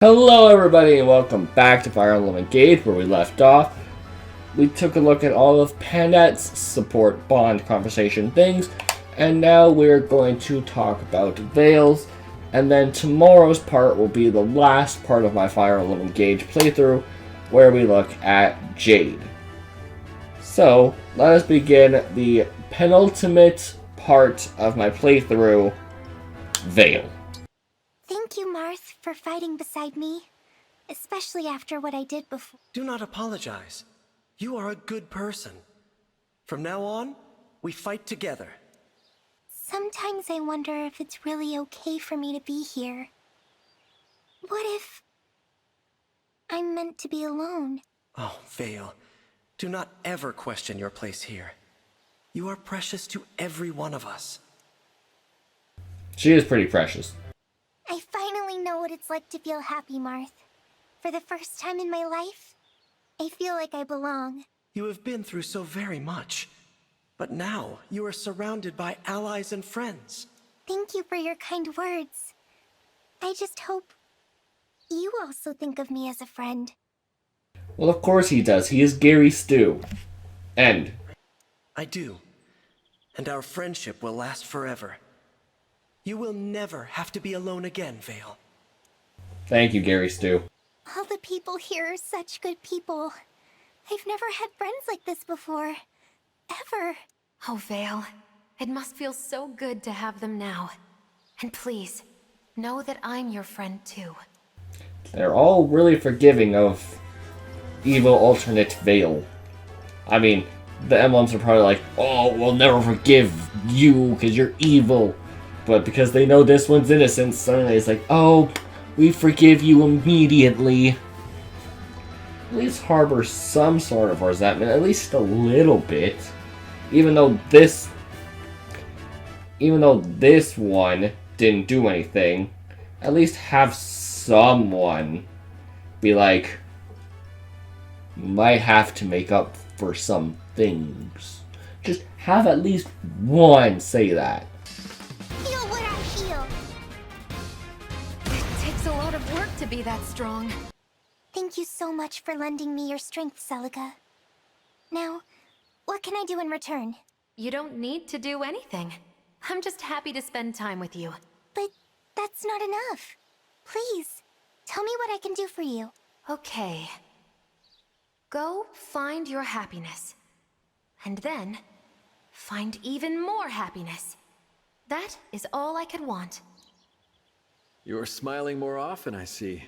Hello everybody and welcome back to Fire Emblem Engage, where we left off. We took a look at all of Pandet's support bond conversation things, and now we're going to talk about Veyle's, and then tomorrow's part will be the last part of my Fire Emblem Engage playthrough, where we look at Jade. So, let us begin the penultimate part of my playthrough, Veyle. Thank you, Marth, for fighting beside me. Especially after what I did before. Do not apologize. You are a good person. From now on, we fight together. Sometimes I wonder if it's really okay for me to be here. What if I'm meant to be alone? Oh, Veyle, do not ever question your place here. You are precious to every one of us. She is pretty precious. I finally know what it's like to feel happy, Marth. For the first time in my life, I feel like I belong. You have been through so very much. But now, you are surrounded by allies and friends. Thank you for your kind words. I just hope you also think of me as a friend. Well, of course he does. He is Gary Stu. End. I do. And our friendship will last forever. You will never have to be alone again, Veyle. Thank you, Gary Stu. All the people here are such good people. I've never had friends like this before. Ever. Oh, Veyle. It must feel so good to have them now. And please, know that I'm your friend too. They're all really forgiving of evil alternate Veyle. I mean, the emblems are probably like, oh, we'll never forgive you because you're evil. But because they know this one's innocent, suddenly it's like, oh, we forgive you immediately. At least harbor some sort of resentment, at least a little bit. Even though this one didn't do anything, at least have someone be like, might have to make up for some things. Just have at least one say that. Feel what I feel. It takes a lot of work to be that strong. Thank you so much for lending me your strength, Celica. Now, what can I do in return? You don't need to do anything. I'm just happy to spend time with you. But that's not enough. Please, tell me what I can do for you. Okay. Go find your happiness. And then, find even more happiness. That is all I could want. You're smiling more often, I see.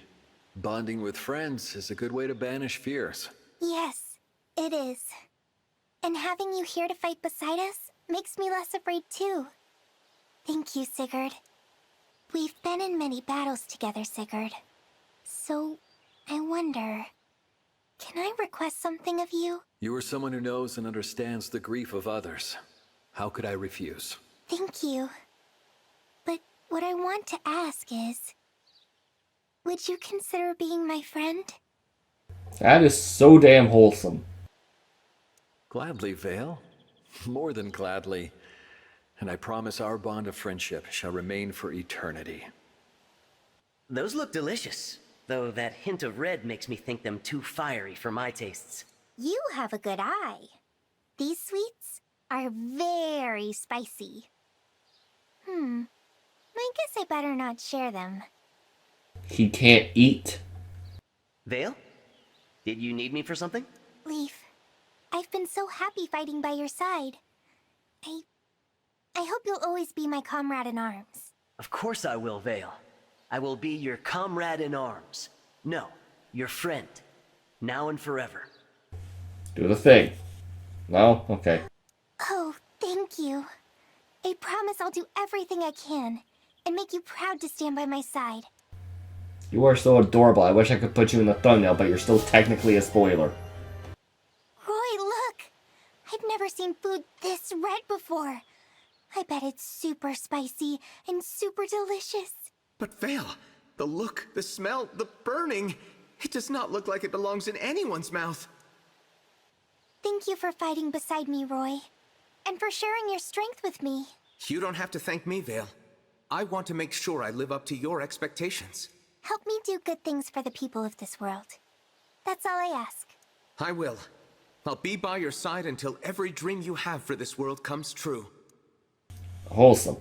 Bonding with friends is a good way to banish fears. Yes, it is. And having you here to fight beside us makes me less afraid too. Thank you, Sigurd. We've been in many battles together, Sigurd. So, I wonder, can I request something of you? You are someone who knows and understands the grief of others. How could I refuse? Thank you. But what I want to ask is, would you consider being my friend? That is so damn wholesome. Gladly, Veyle. More than gladly. And I promise our bond of friendship shall remain for eternity. Those look delicious, though that hint of red makes me think them too fiery for my tastes. You have a good eye. These sweets are very spicy. I guess I better not share them. He can't eat. Veyle? Did you need me for something? Leaf, I've been so happy fighting by your side. I hope you'll always be my comrade in arms. Of course I will, Veyle. I will be your comrade in arms. No, your friend. Now and forever. Do the thing. No? Okay. Oh, thank you. I promise I'll do everything I can and make you proud to stand by my side. You are so adorable. I wish I could put you in the thumbnail, but you're still technically a spoiler. Roy, look! I've never seen food this red before. I bet it's super spicy and super delicious. But Veyle, the look, the smell, the burning, it does not look like it belongs in anyone's mouth. Thank you for fighting beside me, Roy. And for sharing your strength with me. You don't have to thank me, Veyle. I want to make sure I live up to your expectations. Help me do good things for the people of this world. That's all I ask. I will. I'll be by your side until every dream you have for this world comes true. Wholesome.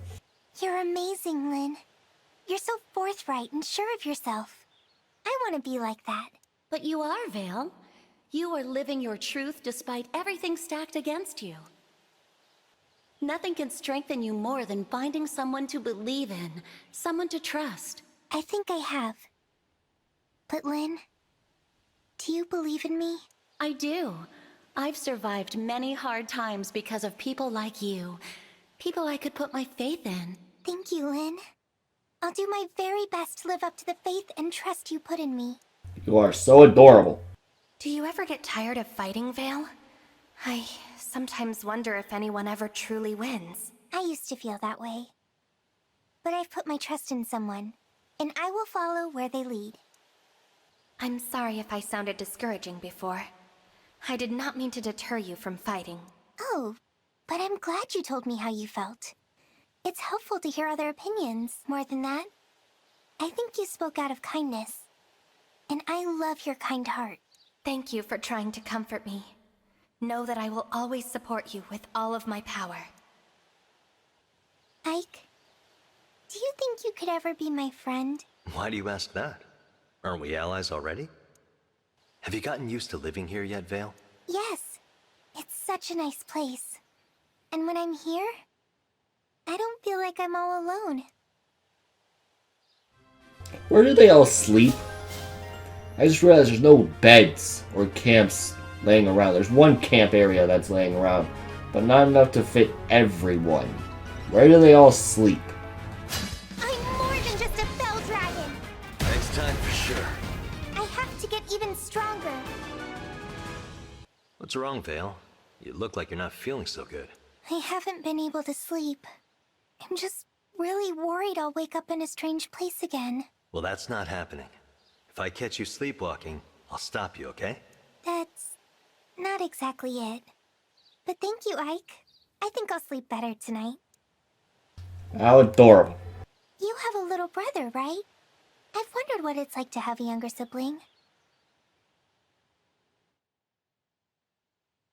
You're amazing, Lynn. You're so forthright and sure of yourself. I want to be like that. But you are, Veyle. You are living your truth despite everything stacked against you. Nothing can strengthen you more than finding someone to believe in, someone to trust. I think I have. But Lynn, do you believe in me? I do. I've survived many hard times because of people like you. People I could put my faith in. Thank you, Lynn. I'll do my very best to live up to the faith and trust you put in me. You are so adorable. Do you ever get tired of fighting, Veyle? I sometimes wonder if anyone ever truly wins. I used to feel that way. But I've put my trust in someone, and I will follow where they lead. I'm sorry if I sounded discouraging before. I did not mean to deter you from fighting. Oh, but I'm glad you told me how you felt. It's helpful to hear other opinions, more than that. I think you spoke out of kindness. And I love your kind heart. Thank you for trying to comfort me. Know that I will always support you with all of my power. Ike, do you think you could ever be my friend? Why do you ask that? Aren't we allies already? Have you gotten used to living here yet, Veyle? Yes. It's such a nice place. And when I'm here, I don't feel like I'm all alone. Where do they all sleep? I just realized there's no beds or camps laying around. There's one camp area that's laying around, but not enough to fit everyone. Where do they all sleep? I'm more than just a fell dragon. Next time for sure. I have to get even stronger. What's wrong, Veyle? You look like you're not feeling so good. I haven't been able to sleep. I'm just really worried I'll wake up in a strange place again. Well, that's not happening. If I catch you sleepwalking, I'll stop you, okay? That's not exactly it. But thank you, Ike. I think I'll sleep better tonight. How adorable. You have a little brother, right? I've wondered what it's like to have a younger sibling.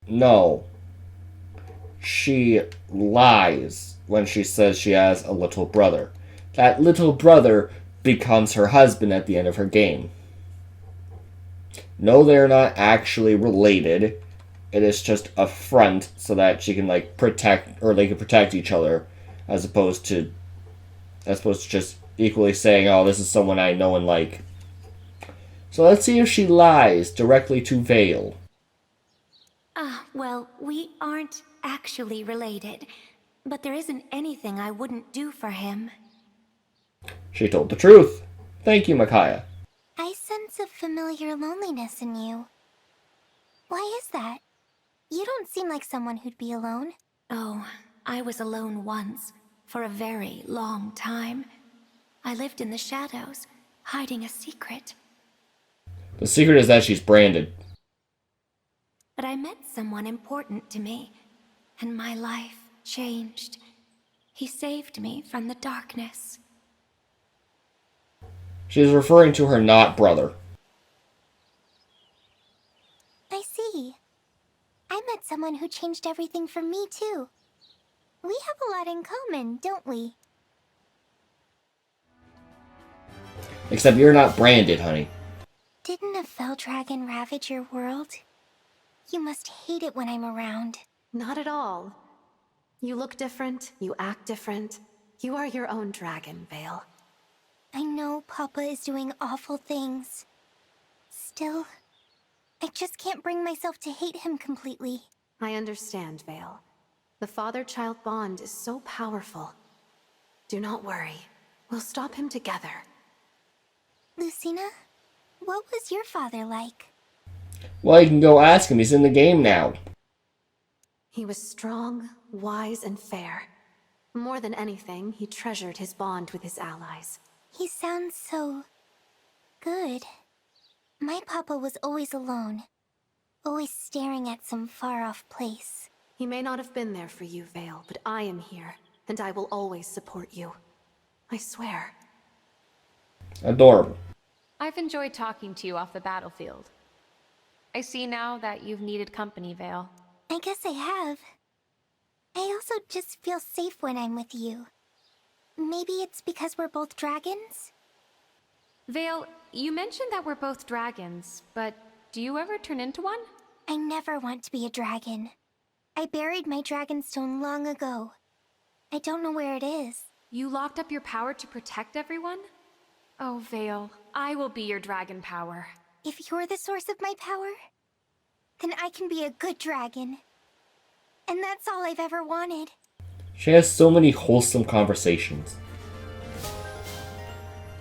No. She lies when she says she has a little brother. That little brother becomes her husband at the end of her game. No, they're not actually related. It is just a front so that she can protect, or they can protect each other, as opposed to just equally saying, "Oh, this is someone I know and like." So let's see if she lies directly to Veyle. Well, we aren't actually related, but there isn't anything I wouldn't do for him. She told the truth. Thank you, Micaiah. I sense a familiar loneliness in you. Why is that? You don't seem like someone who'd be alone. Oh, I was alone once, for a very long time. I lived in the shadows, hiding a secret. The secret is that she's branded. But I met someone important to me, and my life changed. He saved me from the darkness. She's referring to her not brother. I see. I met someone who changed everything for me, too. We have a lot in common, don't we? Except you're not branded, honey. Didn't a fell dragon ravage your world? You must hate it when I'm around. Not at all. You look different, you act different. You are your own dragon, Veyle. I know Papa is doing awful things. Still, I just can't bring myself to hate him completely. I understand, Veyle. The father-child bond is so powerful. Do not worry. We'll stop him together. Lucina, what was your father like? Well, you can go ask him. He's in the game now. He was strong, wise, and fair. More than anything, he treasured his bond with his allies. He sounds so good. My papa was always alone, always staring at some far-off place. He may not have been there for you, Veyle, but I am here, and I will always support you. I swear. Adorable. I've enjoyed talking to you off the battlefield. I see now that you've needed company, Veyle. I guess I have. I also just feel safe when I'm with you. Maybe it's because we're both dragons? Veyle, you mentioned that we're both dragons, but do you ever turn into one? I never want to be a dragon. I buried my dragonstone long ago. I don't know where it is. You locked up your power to protect everyone? Oh, Veyle, I will be your dragon power. If you're the source of my power, then I can be a good dragon. And that's all I've ever wanted. She has so many wholesome conversations.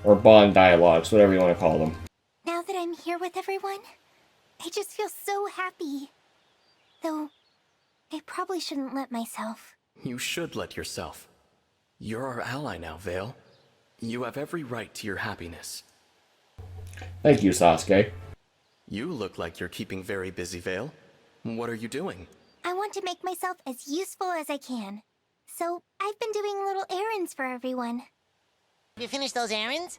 Or bond dialogues, whatever you want to call them. Now that I'm here with everyone, I just feel so happy. Though, I probably shouldn't let myself. You should let yourself. You're our ally now, Veyle. You have every right to your happiness. Thank you, Sasuke. You look like you're keeping very busy, Veyle. What are you doing? I want to make myself as useful as I can. So, I've been doing little errands for everyone. Have you finished those errands?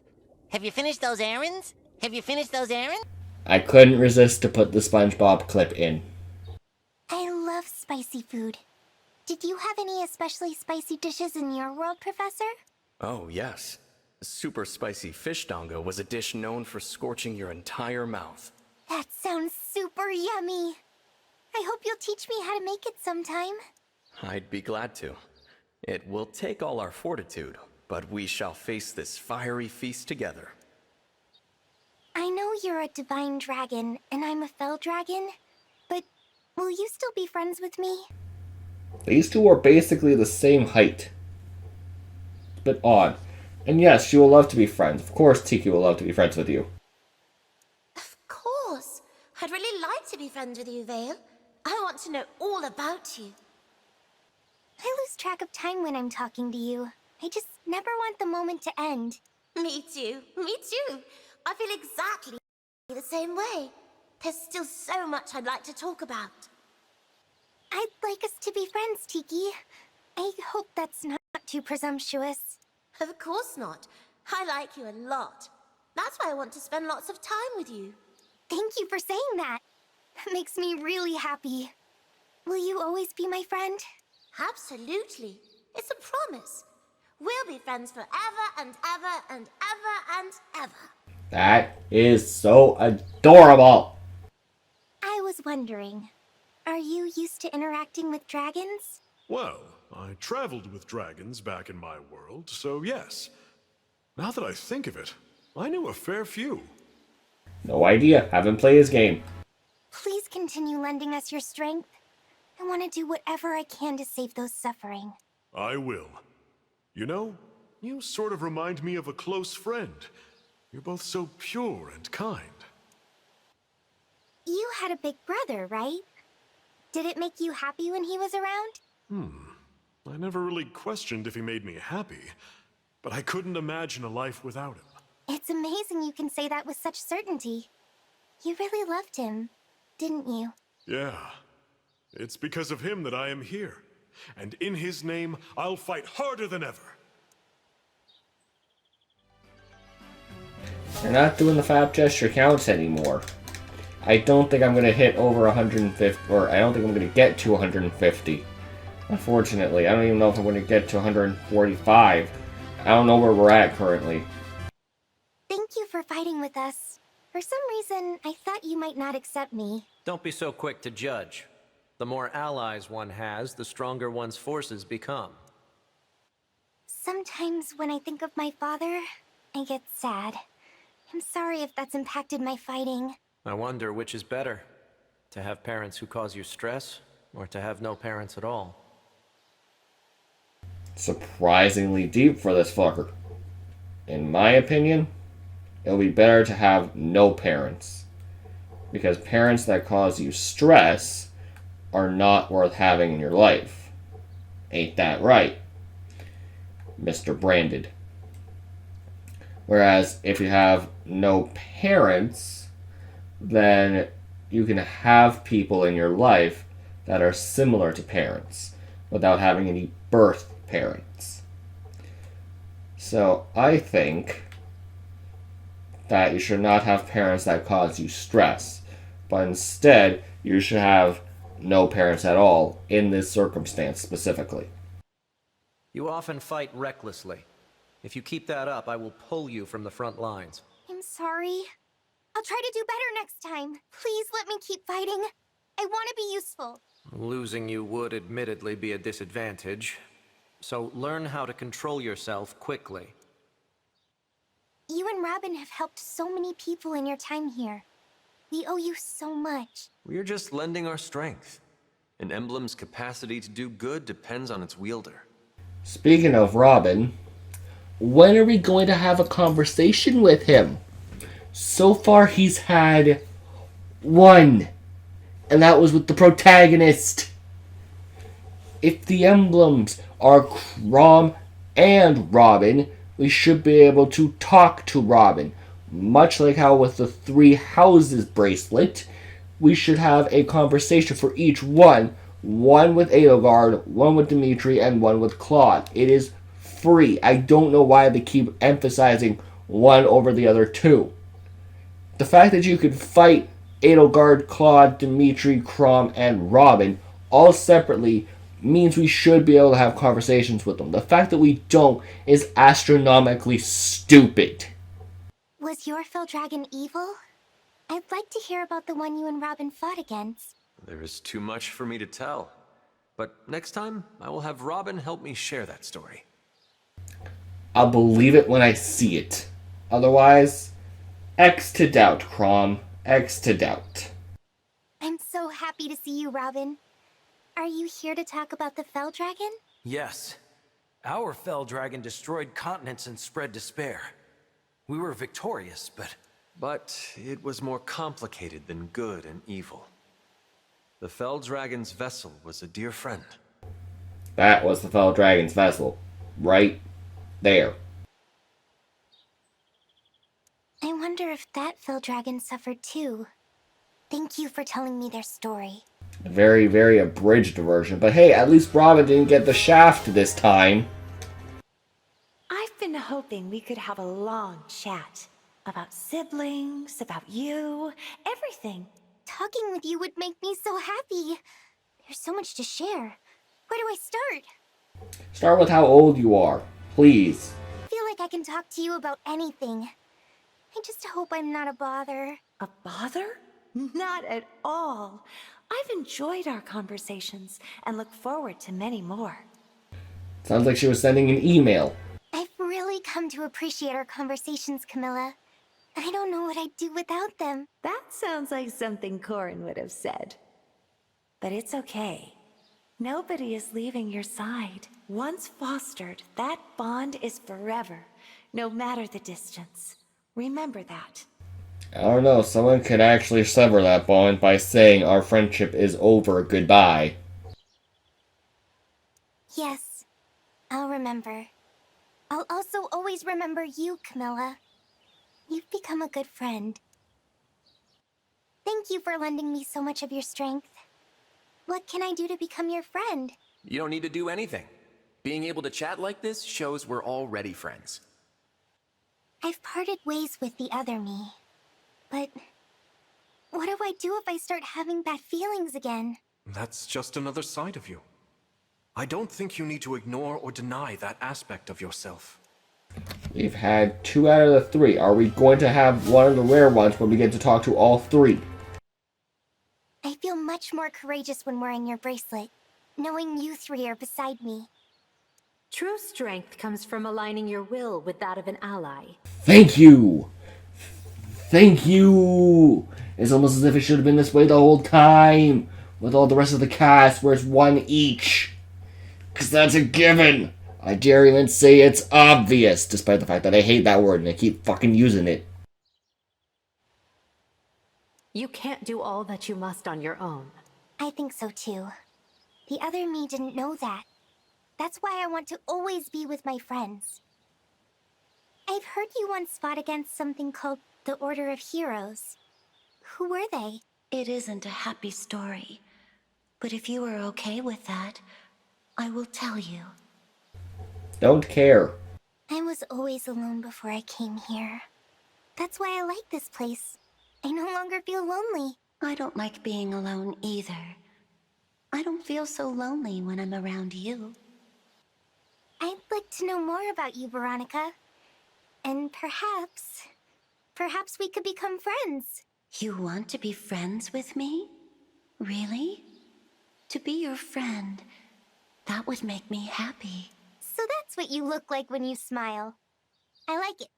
Have you finished those errands? Have you finished those errands? I couldn't resist to put the SpongeBob clip in. I love spicy food. Did you have any especially spicy dishes in your world, Professor? Oh, yes. Super spicy fish dongo was a dish known for scorching your entire mouth. That sounds super yummy. I hope you'll teach me how to make it sometime. I'd be glad to. It will take all our fortitude, but we shall face this fiery feast together. I know you're a divine dragon, and I'm a fell dragon, but will you still be friends with me? These two are basically the same height. It's a bit odd. And yes, she will love to be friends. Of course Tiki will love to be friends with you. Of course. I'd really like to be friends with you, Veyle. I want to know all about you. I lose track of time when I'm talking to you. I just never want the moment to end. Me too. Me too. I feel exactly the same way. There's still so much I'd like to talk about. I'd like us to be friends, Tiki. I hope that's not too presumptuous. Of course not. I like you a lot. That's why I want to spend lots of time with you. Thank you for saying that. That makes me really happy. Will you always be my friend? Absolutely. It's a promise. We'll be friends forever and ever and ever and ever. That is so adorable. I was wondering, are you used to interacting with dragons? Well, I traveled with dragons back in my world, so yes. Now that I think of it, I knew a fair few. No idea. Haven't played his game. Please continue lending us your strength. I want to do whatever I can to save those suffering. I will. You know, you sort of remind me of a close friend. You're both so pure and kind. You had a big brother, right? Did it make you happy when he was around? I never really questioned if he made me happy, but I couldn't imagine a life without him. It's amazing you can say that with such certainty. You really loved him, didn't you? Yeah. It's because of him that I am here. And in his name, I'll fight harder than ever. You're not doing the fab gesture counts anymore. I don't think I'm going to hit over 150, or I don't think I'm going to get to 150. Unfortunately, I don't even know if I'm going to get to 145. I don't know where we're at currently. Thank you for fighting with us. For some reason, I thought you might not accept me. Don't be so quick to judge. The more allies one has, the stronger one's forces become. Sometimes when I think of my father, I get sad. I'm sorry if that's impacted my fighting. I wonder which is better, to have parents who cause you stress, or to have no parents at all. Surprisingly deep for this fucker. In my opinion, it'll be better to have no parents. Because parents that cause you stress are not worth having in your life. Ain't that right, Mr. Branded? Whereas if you have no parents, then you can have people in your life that are similar to parents without having any birth parents. So I think that you should not have parents that cause you stress, but instead you should have no parents at all in this circumstance specifically. You often fight recklessly. If you keep that up, I will pull you from the front lines. I'm sorry. I'll try to do better next time. Please let me keep fighting. I want to be useful. Losing you would admittedly be a disadvantage. So learn how to control yourself quickly. You and Robin have helped so many people in your time here. We owe you so much. We're just lending our strength. An emblem's capacity to do good depends on its wielder. Speaking of Robin, when are we going to have a conversation with him? So far he's had one, and that was with the protagonist. If the emblems are Chrom and Robin, we should be able to talk to Robin. Much like how with the 3 houses bracelet, we should have a conversation for each one. One with Edelgard, one with Dimitri, and one with Claude. It is free. I don't know why they keep emphasizing one over the other 2. The fact that you could fight Edelgard, Claude, Dimitri, Chrom, and Robin all separately means we should be able to have conversations with them. The fact that we don't is astronomically stupid. Was your Dragon evil? I'd like to hear about the one you and Robin fought against. There is too much for me to tell. But next time, I will have Robin help me share that story. I'll believe it when I see it. Otherwise, X to doubt, Chrom. X to doubt. I'm so happy to see you, Robin. Are you here to talk about the Fell Dragon? Yes. Our Fell Dragon destroyed continents and spread despair. We were victorious, But it was more complicated than good and evil. The Fell Dragon's vessel was a dear friend. That was the Fell Dragon's vessel. Right there. I wonder if that Fell Dragon suffered too. Thank you for telling me their story. A very, very abridged version. But hey, at least Robin didn't get the shaft this time. I've been hoping we could have a long chat. About siblings, about you, everything. Talking with you would make me so happy. There's so much to share. Where do I start? Start with how old you are, please. I feel like I can talk to you about anything. I just hope I'm not a bother. A bother? Not at all. I've enjoyed our conversations and look forward to many more. Sounds like she was sending an email. I've really come to appreciate our conversations, Camilla. I don't know what I'd do without them. That sounds like something Corin would have said. But it's okay. Nobody is leaving your side. Once fostered, that bond is forever, no matter the distance. Remember that. I don't know, someone could actually sever that bond by saying our friendship is over, goodbye. Yes, I'll remember. I'll also always remember you, Camilla. You've become a good friend. Thank you for lending me so much of your strength. What can I do to become your friend? You don't need to do anything. Being able to chat like this shows we're already friends. I've parted ways with the other me. But what do I do if I start having bad feelings again? That's just another side of you. I don't think you need to ignore or deny that aspect of yourself. We've had 2 out of the 3. Are we going to have one of the rare ones when we get to talk to all 3? I feel much more courageous when wearing your bracelet, knowing you 3 are beside me. True strength comes from aligning your will with that of an ally. Thank you! Thank you! It's almost as if it should have been this way the whole time, with all the rest of the cast where it's 1 each. 'Cause that's a given! I dare even say it's obvious, despite the fact that I hate that word and I keep fucking using it. You can't do all that you must on your own. I think so too. The other me didn't know that. That's why I want to always be with my friends. I've heard you once fought against something called the Order of Heroes. Who were they? It isn't a happy story. But if you are okay with that, I will tell you. Don't care. I was always alone before I came here. That's why I like this place. I no longer feel lonely. I don't like being alone either. I don't feel so lonely when I'm around you. I'd like to know more about you, Veronica. And perhaps we could become friends. You want to be friends with me? Really? To be your friend, that would make me happy. So that's what you look like when you smile. I like it.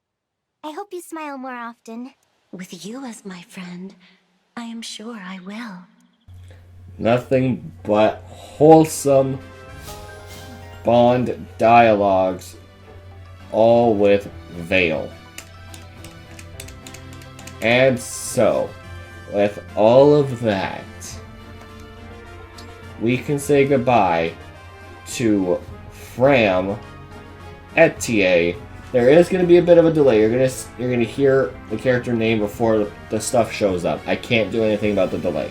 I hope you smile more often. With you as my friend, I am sure I will. Nothing but wholesome Bond dialogues, all with Veyle. And so, with all of that, we can say goodbye to Fram Etier. There is going to be a bit of a delay. You're gonna hear the character name before the stuff shows up. I can't do anything about the delay.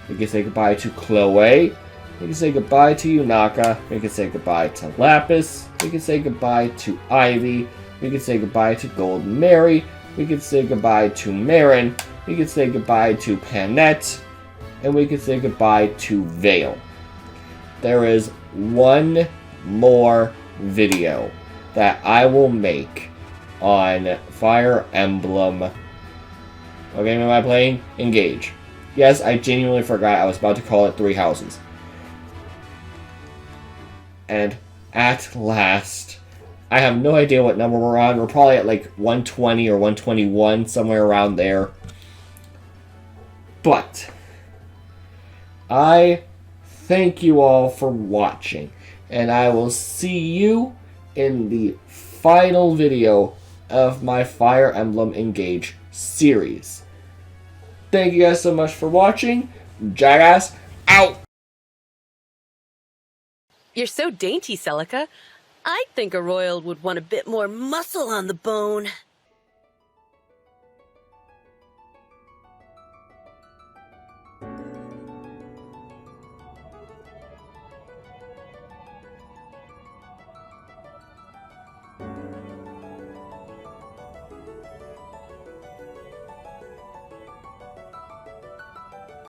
We can say goodbye to Chloe. We can say goodbye to Yunaka. We can say goodbye to Lapis. We can say goodbye to Ivy. We can say goodbye to Golden Mary. We can say goodbye to Marin. We can say goodbye to Panette. And we can say goodbye to Veyle. There is one more video that I will make on Fire Emblem. What game am I playing? Engage. Yes, I genuinely forgot I was about to call it 3 houses. And at last, I have no idea what number we're on. We're probably at like 120 or 121, somewhere around there. But I thank you all for watching, and I will see you in the final video of my Fire Emblem Engage series. Thank you guys so much for watching. Jackass out! You're so dainty, Celica. I think a royal would want a bit more muscle on the bone.